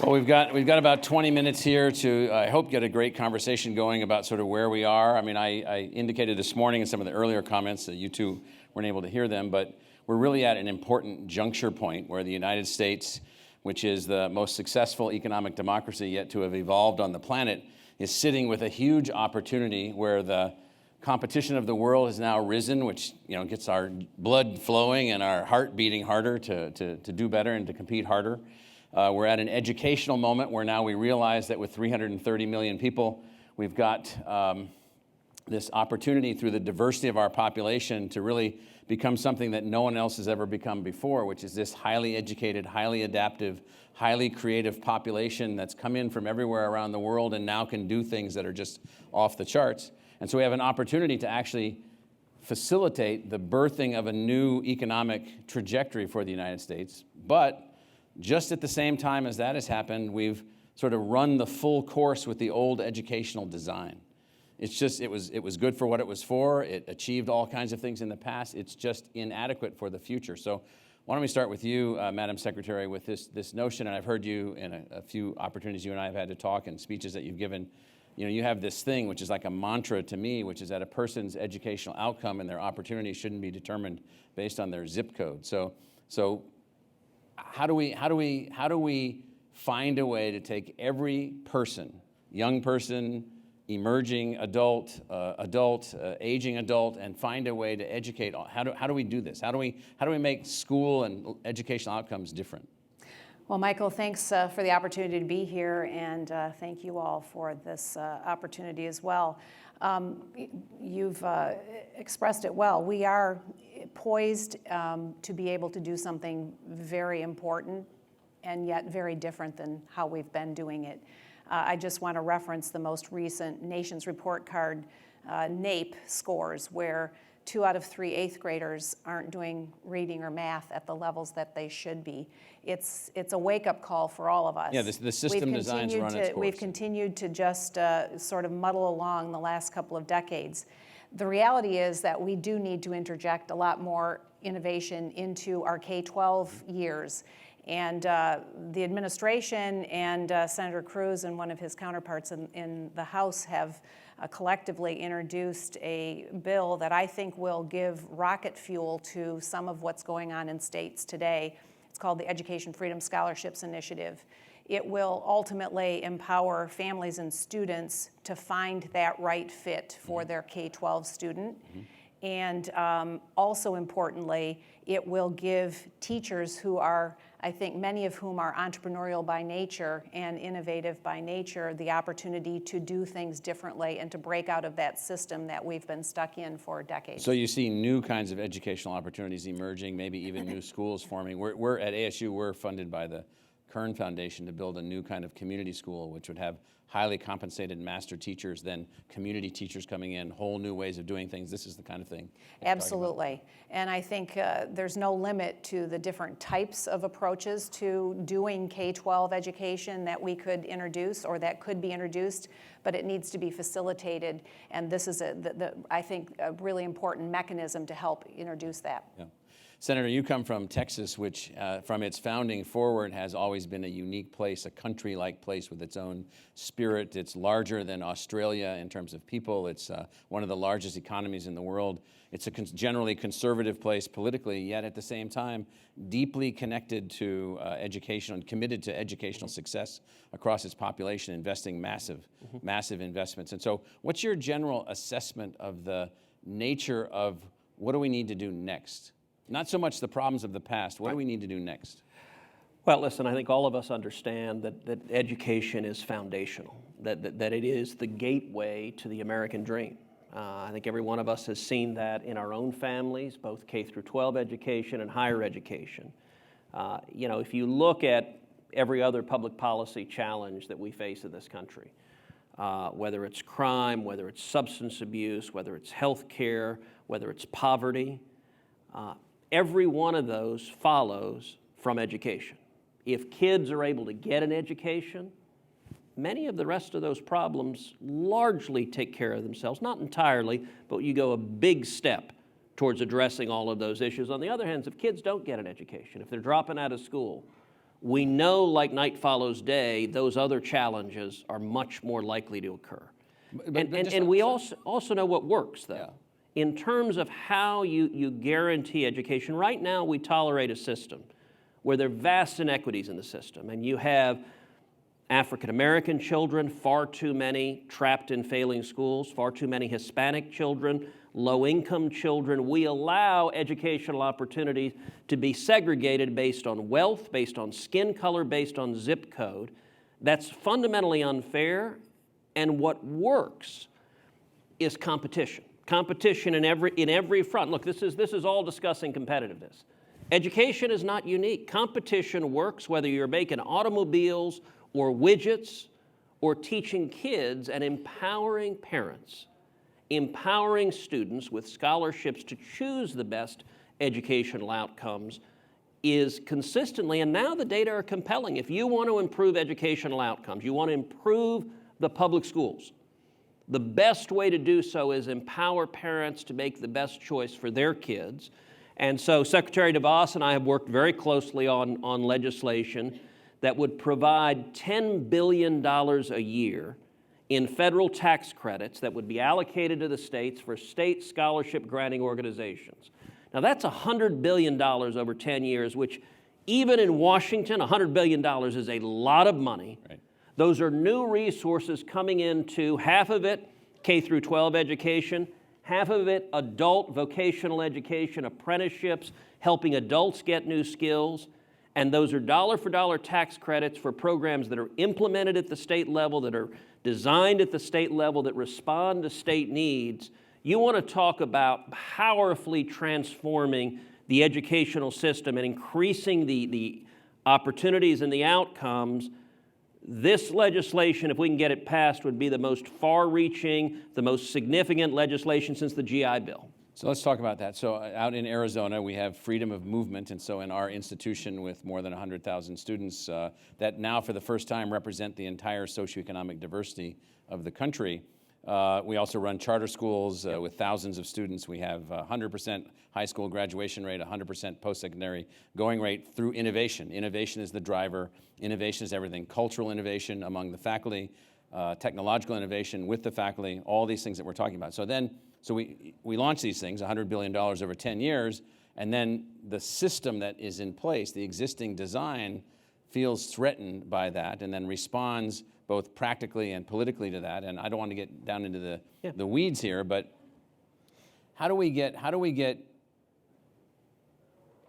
Well, we've got about 20 minutes here to, I hope, get a great conversation going about sort of where we are. I mean, I indicated this morning in some of the earlier comments that you two weren't able to hear them, but we're really at an important juncture point where the United States, which is the most successful economic democracy yet to have evolved on the planet, is sitting with a huge opportunity where the competition of the world has now risen, which gets our blood flowing and our heart beating harder to do better and to compete harder. We're at an educational moment where now we realize that with 330 million people, we've got this opportunity through the diversity of our population to really become something that no one else has ever become before, which is this highly educated, highly adaptive, highly creative population that's come in from everywhere around the world and now can do things that are just off the charts. And so we have an opportunity to actually facilitate the birthing of a new economic trajectory for the United States. But just at the same time as that has happened, we've sort of run the full course with the old educational design. It was good for what it was for. It achieved all kinds of things in the past. It's just inadequate for the future. So why don't we start with you, Madam Secretary, with this notion, and I've heard you in a few opportunities you and I have had to talk and speeches that you've given. You have this thing, which is like a mantra to me, which is that a person's educational outcome and their opportunity shouldn't be determined based on their zip code. So how do we find a way to take every person, young person, emerging adult, aging adult, and find a way to educate? How do we do this? How do we make school and educational outcomes different? Well, Michael, thanks for the opportunity to be here, and thank you all for this opportunity as well. You've expressed it well. We are poised to be able to do something very important and yet very different than how we've been doing it. I just want to reference the most recent Nation's Report Card NAEP scores, where 2 out of 3 8th graders aren't doing reading or math at the levels that they should be. It's a wake-up call for all of us. Yeah, the system designs run its course. We've continued to just sort of muddle along the last couple of decades. The reality is that we do need to interject a lot more innovation into our K-12 years. And the administration and Senator Cruz and one of his counterparts in the House have collectively introduced a bill that I think will give rocket fuel to some of what's going on in states today. It's called the Education Freedom Scholarships Initiative. It will ultimately empower families and students to find that right fit for their K-12 student. And also importantly, it will give teachers who are, I think many of whom are entrepreneurial by nature and innovative by nature, the opportunity to do things differently and to break out of that system that we've been stuck in for decades. So you see new kinds of educational opportunities emerging, maybe even new schools forming. We're at ASU, we're funded by the Kern Foundation to build a new kind of community school, which would have highly compensated master teachers, then community teachers coming in, whole new ways of doing things. This is the kind of thing. Absolutely. And I think there's no limit to the different types of approaches to doing K-12 education that we could introduce or that could be introduced, but it needs to be facilitated. And this is, I think, a really important mechanism to help introduce that. Yeah. Senator, you come from Texas, which from its founding forward has always been a unique place, a country-like place with its own spirit. It's larger than Australia in terms of people. It's one of the largest economies in the world. It's a generally conservative place politically, yet at the same time deeply connected to education and committed to educational success across its population, investing massive investments. And so what's your general assessment of the nature of what do we need to do next? Not so much the problems of the past. What do we need to do next? Well, listen, I think all of us understand that education is foundational, that it is the gateway to the American dream. I think every one of us has seen that in our own families, both K through 12 education and higher education. If you look at every other public policy challenge that we face in this country, whether it's crime, whether it's substance abuse, whether it's health care, whether it's poverty, every one of those follows from education. If kids are able to get an education, many of the rest of those problems largely take care of themselves. Not entirely, but you go a big step towards addressing all of those issues. On the other hand, if kids don't get an education, if they're dropping out of school, we know, like night follows day, those other challenges are much more likely to occur. And we also know what works, though. Yeah. In terms of how you guarantee education, right now we tolerate a system where there are vast inequities in the system, and you have African American children, far too many trapped in failing schools, far too many Hispanic children, low-income children. We allow educational opportunities to be segregated based on wealth, based on skin color, based on zip code. That's fundamentally unfair, and what works is competition. Competition in every front. Look, this is all discussing competitiveness. Education is not unique. Competition works whether you're making automobiles or widgets or teaching kids and empowering parents, empowering students with scholarships to choose the best educational outcomes is consistently, and now the data are compelling. If you want to improve educational outcomes, you want to improve the public schools, the best way to do so is empower parents to make the best choice for their kids. And so Secretary DeVos and I have worked very closely on legislation that would provide $10 billion a year in federal tax credits that would be allocated to the states for state scholarship granting organizations. Now that's $100 billion over 10 years, which even in Washington, $100 billion is a lot of money. Right. Those are new resources coming into, half of it K through 12 education, half of it adult vocational education, apprenticeships, helping adults get new skills. And those are dollar-for-dollar tax credits for programs that are implemented at the state level, that are designed at the state level, that respond to state needs. You want to talk about powerfully transforming the educational system and increasing the opportunities and the outcomes. This legislation, if we can get it passed, would be the most far-reaching, the most significant legislation since the GI Bill. So let's talk about that. So out in Arizona, we have freedom of movement, and so in our institution with more than 100,000 students that now for the first time represent the entire socioeconomic diversity of the country, we also run charter schools with thousands of students. We have 100% high school graduation rate, 100% post-secondary going rate through innovation. Innovation is the driver. Innovation is everything. Cultural innovation among the faculty, technological innovation with the faculty, all these things that we're talking about. So we launch these things, $100 billion over 10 years, and then the system that is in place, the existing design, feels threatened by that and then responds both practically and politically to that. And I don't want to get down into the weeds here, but how do we get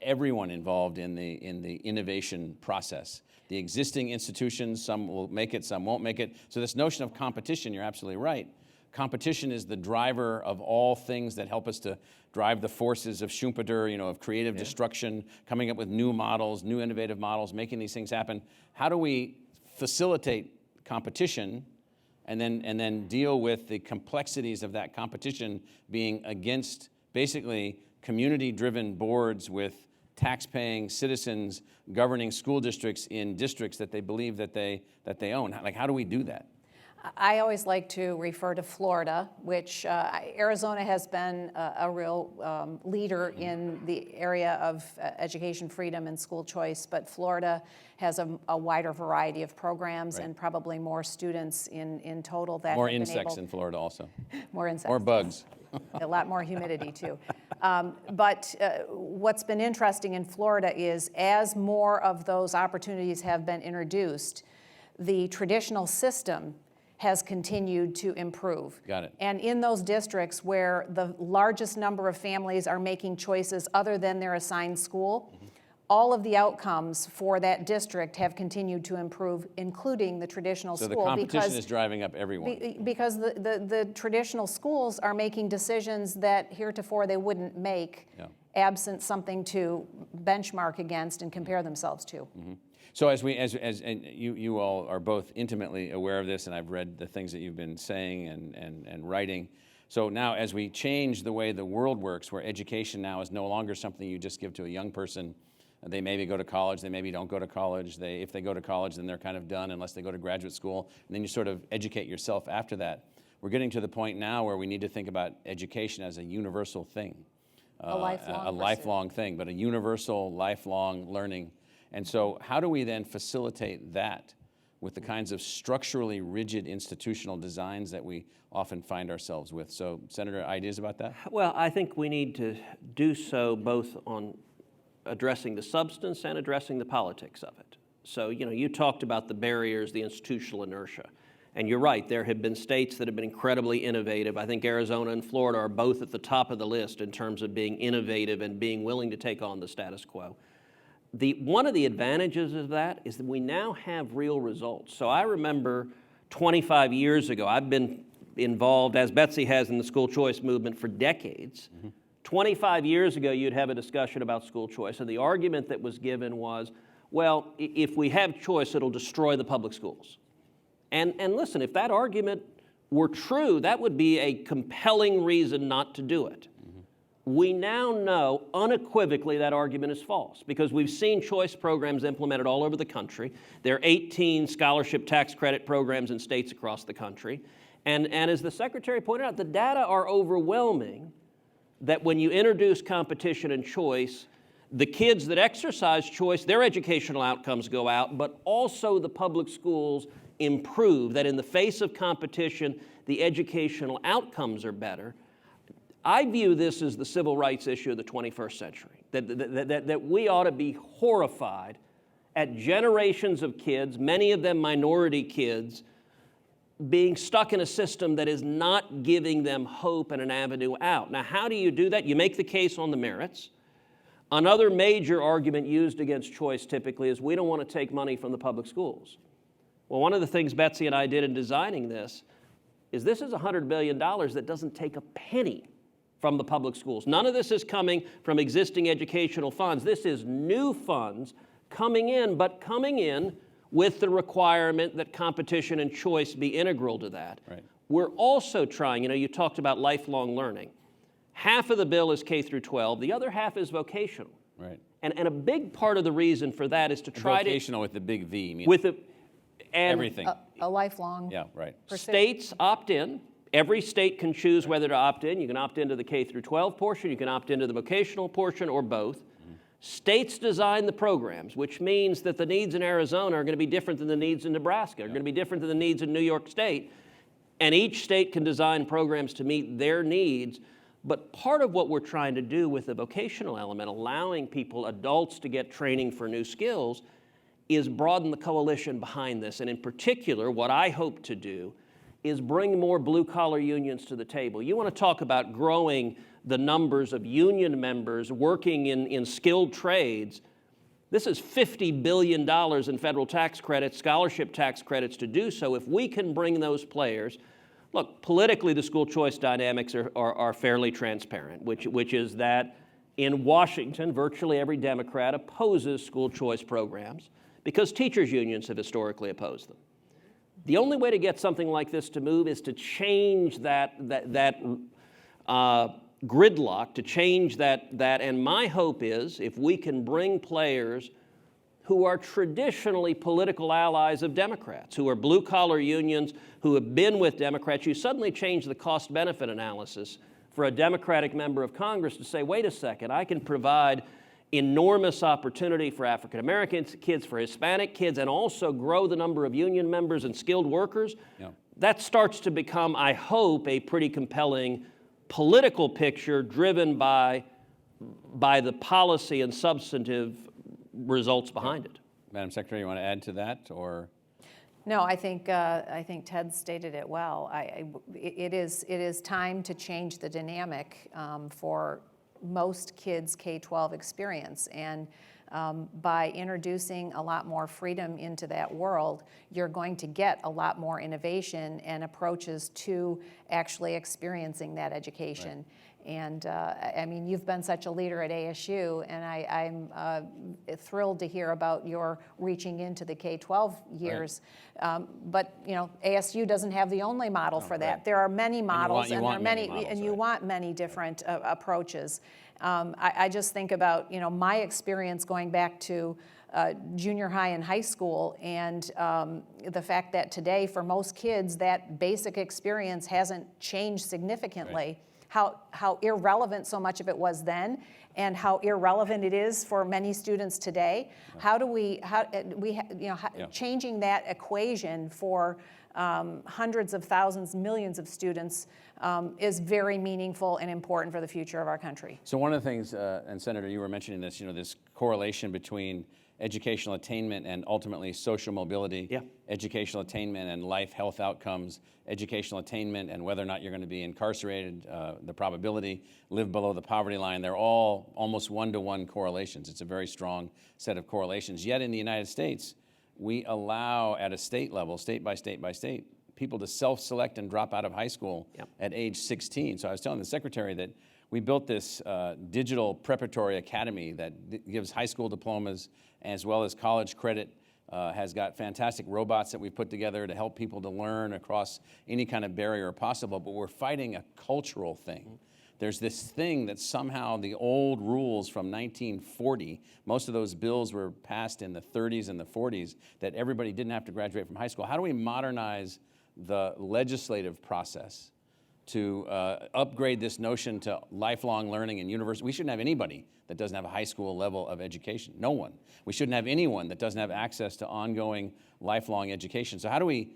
everyone involved in the innovation process? The existing institutions, some will make it, some won't make it. So this notion of competition, you're absolutely right. Competition is the driver of all things that help us to drive the forces of Schumpeter, of creative destruction, coming up with new models, new innovative models, making these things happen. How do we facilitate competition and then deal with the complexities of that competition being against basically community-driven boards with tax-paying citizens governing school districts in districts that they believe that they own? Like, how do we do that? I always like to refer to Florida, which Arizona has been a real leader in the area of education freedom and school choice, but Florida has a wider variety of programs and probably more students in total that more insects in Florida also. More insects. More bugs. A lot more humidity too. But what's been interesting in Florida is as more of those opportunities have been introduced, the traditional system has continued to improve. Got it. And in those districts where the largest number of families are making choices other than their assigned school, all of the outcomes for that district have continued to improve, including the traditional school. So the competition is driving up everyone. Because the traditional schools are making decisions that heretofore they wouldn't make absent something to benchmark against and compare themselves to. Mm-hmm. So as you all are both intimately aware of this, and I've read the things that you've been saying and writing. So now as we change the way the world works, where education now is no longer something you just give to a young person, they maybe go to college, they maybe don't go to college. If they go to college, then they're kind of done unless they go to graduate school. And then you sort of educate yourself after that. We're getting to the point now where we need to think about education as a universal thing. A lifelong thing, but a universal, lifelong learning. And so how do we then facilitate that with the kinds of structurally rigid institutional designs that we often find ourselves with? So, Senator, ideas about that? Well, I think we need to do so both on addressing the substance and addressing the politics of it. So, you talked about the barriers, the institutional inertia. And you're right, there have been states that have been incredibly innovative. I think Arizona and Florida are both at the top of the list in terms of being innovative and being willing to take on the status quo. One of the advantages of that is that we now have real results. So I remember 25 years ago, I've been involved, as Betsy has, in the school choice movement for decades. 25 years ago, you'd have a discussion about school choice, and the argument that was given was, well, if we have choice, it'll destroy the public schools. And listen, if that argument were true, that would be a compelling reason not to do it. We now know unequivocally that argument is false because we've seen choice programs implemented all over the country. There are 18 scholarship tax credit programs in states across the country. And as the Secretary pointed out, the data are overwhelming that when you introduce competition and choice, the kids that exercise choice, their educational outcomes go out, but also the public schools improve, that in the face of competition, the educational outcomes are better. I view this as the civil rights issue of the 21st century, that we ought to be horrified at generations of kids, many of them minority kids, being stuck in a system that is not giving them hope and an avenue out. Now, how do you do that? You make the case on the merits. Another major argument used against choice typically is we don't want to take money from the public schools. Well, one of the things Betsy and I did in designing this is $100 billion that doesn't take a penny from the public schools. None of this is coming from existing educational funds. This is new funds coming in, but coming in with the requirement that competition and choice be integral to that. Right. We're also trying, you talked about lifelong learning. Half of the bill is K through 12, the other half is vocational. Right. And a big part of the reason for that is to try vocational with the big V. With everything. A lifelong. Yeah, right. States opt in. Every state can choose whether to opt in. You can opt into the K through 12 portion, you can opt into the vocational portion, or both. States design the programs, which means that the needs in Arizona are going to be different than the needs in Nebraska, are going to be different than the needs in New York State. And each state can design programs to meet their needs. But part of what we're trying to do with the vocational element, allowing people, adults, to get training for new skills, is broaden the coalition behind this. And in particular, what I hope to do is bring more blue-collar unions to the table. You want to talk about growing the numbers of union members working in skilled trades. This is $50 billion in federal tax credits, scholarship tax credits to do so. If we can bring those players, look, politically the school choice dynamics are fairly transparent, which is that in Washington, virtually every Democrat opposes school choice programs because teachers' unions have historically opposed them. The only way to get something like this to move is to change that gridlock, to change that, and my hope is if we can bring players who are traditionally political allies of Democrats, who are blue-collar unions, who have been with Democrats, you suddenly change the cost-benefit analysis for a Democratic member of Congress to say, wait a second, I can provide enormous opportunity for African American kids, for Hispanic kids, and also grow the number of union members and skilled workers. Yeah. That starts to become, I hope, a pretty compelling political picture driven by the policy and substantive results behind it. Madam Secretary, you want to add to that, or? No, I think Ted stated it well. It is time to change the dynamic for most kids' K-12 experience, and by introducing a lot more freedom into that world, you're going to get a lot more innovation and approaches to actually experiencing that education. Right. And I mean, you've been such a leader at ASU, and I'm thrilled to hear about your reaching into the K-12 years. Right. But ASU doesn't have the only model for that. Right. There are many models, and you want many different approaches. I just think about my experience going back to junior high and high school, and the fact that today for most kids that basic experience hasn't changed significantly. Right. how irrelevant so much of it was then, and how irrelevant it is for many students today. How do we, changing that equation for hundreds of thousands, millions of students is very meaningful and important for the future of our country. So one of the things, and Senator, you were mentioning this, this correlation between educational attainment and ultimately social mobility, educational attainment and life health outcomes, educational attainment and whether or not you're going to be incarcerated, the probability, live below the poverty line. They're all almost one-to-one correlations. It's a very strong set of correlations. Yet in the United States, we allow at a state level, state by state by state, people to self-select and drop out of high school at age 16. So I was telling the Secretary that we built this digital preparatory academy that gives high school diplomas as well as college credit, has got fantastic robots that we've put together to help people to learn across any kind of barrier possible, but we're fighting a cultural thing. There's this thing that somehow the old rules from 1940, most of those bills were passed in the 30s and the 40s, that everybody didn't have to graduate from high school. How do we modernize the legislative process to upgrade this notion to lifelong learning and university? We shouldn't have anybody that doesn't have a high school level of education. No one. We shouldn't have anyone that doesn't have access to ongoing lifelong education. So how do we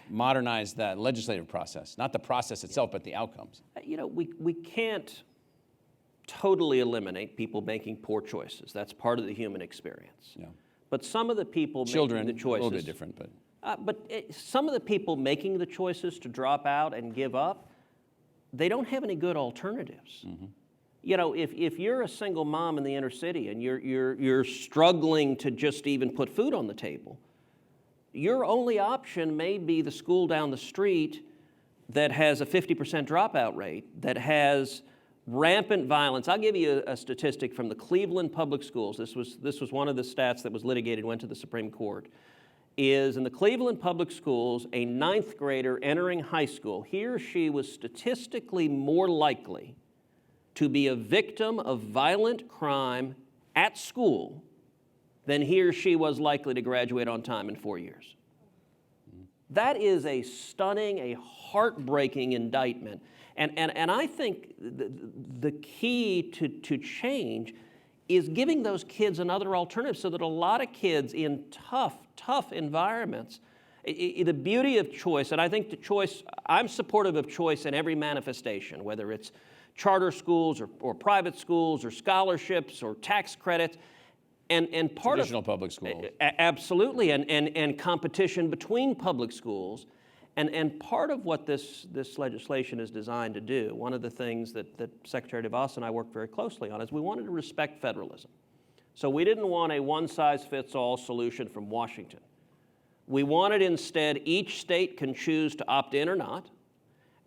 modernize that legislative process? Not the process itself, but the outcomes. We can't totally eliminate people making poor choices. That's part of the human experience. But some of the people Children, making the choices, a little bit different, but some of the people making the choices to drop out and give up, they don't have any good alternatives. If you're a single mom in the inner city and you're struggling to just even put food on the table, your only option may be the school down the street that has a 50% dropout rate, that has rampant violence. I'll give you a statistic from the Cleveland Public Schools. This was one of the stats that was litigated, went to the Supreme Court. Is in the Cleveland Public Schools, a 9th grader entering high school, he or she was statistically more likely to be a victim of violent crime at school than he or she was likely to graduate on time in 4 years. That is a stunning, a heartbreaking indictment. And I think the key to change is giving those kids another alternative so that a lot of kids in tough environments, the beauty of choice, and I think the choice, I'm supportive of choice in every manifestation, whether it's charter schools or private schools or scholarships or tax credits. And part traditional of public schools. Absolutely, and competition between public schools. And part of what this legislation is designed to do, one of the things that Secretary DeVos and I worked very closely on, is we wanted to respect federalism. So we didn't want a one-size-fits-all solution from Washington. We wanted instead each state can choose to opt in or not,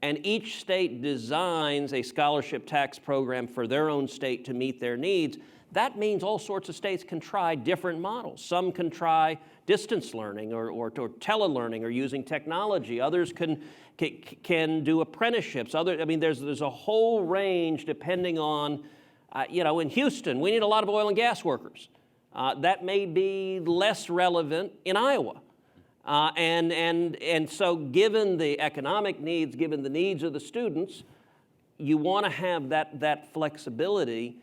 and each state designs a scholarship tax program for their own state to meet their needs. That means all sorts of states can try different models. Some can try distance learning or telelearning or using technology. Others can do apprenticeships. There's a whole range depending on, in Houston, we need a lot of oil and gas workers. That may be less relevant in Iowa. And so given the economic needs, given the needs of the students, you want to have that flexibility.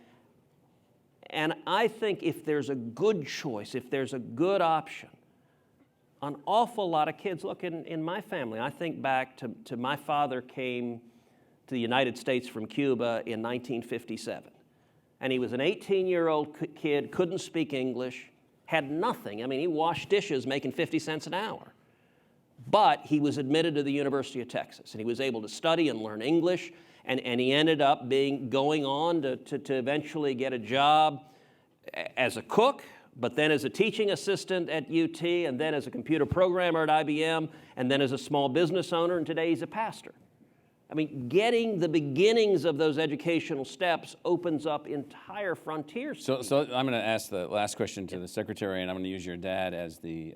And I think if there's a good choice, if there's a good option, an awful lot of kids, look, in my family, I think back to my father came to the United States from Cuba in 1957. And he was an 18-year-old kid, couldn't speak English, had nothing. He washed dishes making 50 cents an hour. But he was admitted to the University of Texas, and he was able to study and learn English. And he ended up going on to eventually get a job as a cook, but then as a teaching assistant at UT, and then as a computer programmer at IBM, and then as a small business owner, and today he's a pastor. Getting the beginnings of those educational steps opens up entire frontiers. So I'm going to ask the last question to the Secretary, and I'm going to use your dad as the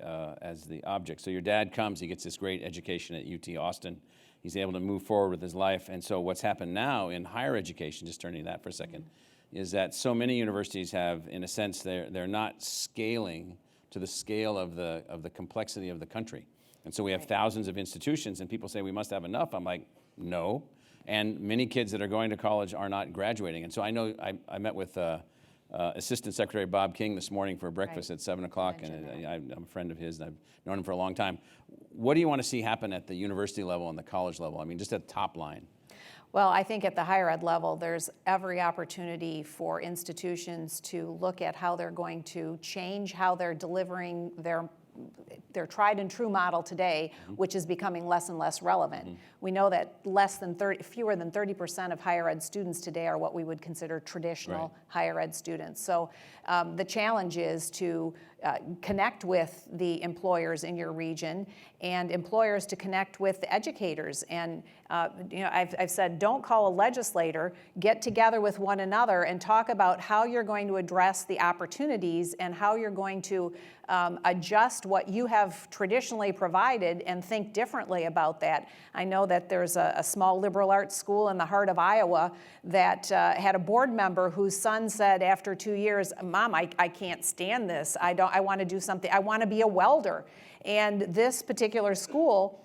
object. So your dad comes, he gets this great education at UT Austin. He's able to move forward with his life. And so what's happened now in higher education, just turning to that for a second, is that so many universities have, in a sense, they're not scaling to the scale of the complexity of the country. And so we have thousands of institutions, and people say we must have enough. I'm like, no. And many kids that are going to college are not graduating. And so I know I met with Assistant Secretary Bob King this morning for breakfast at 7 o'clock, and I'm a friend of his, and I've known him for a long time. What do you want to see happen at the university level and the college level? I mean, just at the top line. Well, I think at the higher ed level, there's every opportunity for institutions to look at how they're going to change how they're delivering their tried and true model today, which is becoming less and less relevant. We know that fewer than 30% of higher ed students today are what we would consider traditional higher ed students. So the challenge is to connect with the employers in your region and employers to connect with the educators. And I've said, don't call a legislator, get together with one another and talk about how you're going to address the opportunities and how you're going to adjust what you have traditionally provided and think differently about that. I know that there's a small liberal arts school in the heart of Iowa that had a board member whose son said after 2 years, Mom, I can't stand this. I want to do something. I want to be a welder. And this particular school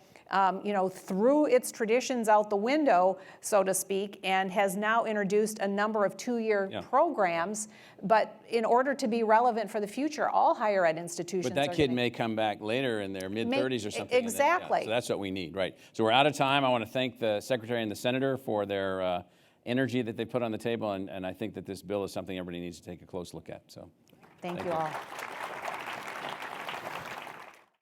threw its traditions out the window, so to speak, and has now introduced a number of 2-year programs. But in order to be relevant for the future, all higher ed institutions But that kid may come back later in their mid-30s or something. Exactly. So that's what we need, right? So we're out of time. I want to thank the Secretary and the Senator for their energy that they put on the table, and I think that this bill is something everybody needs to take a close look at. So Thank you all.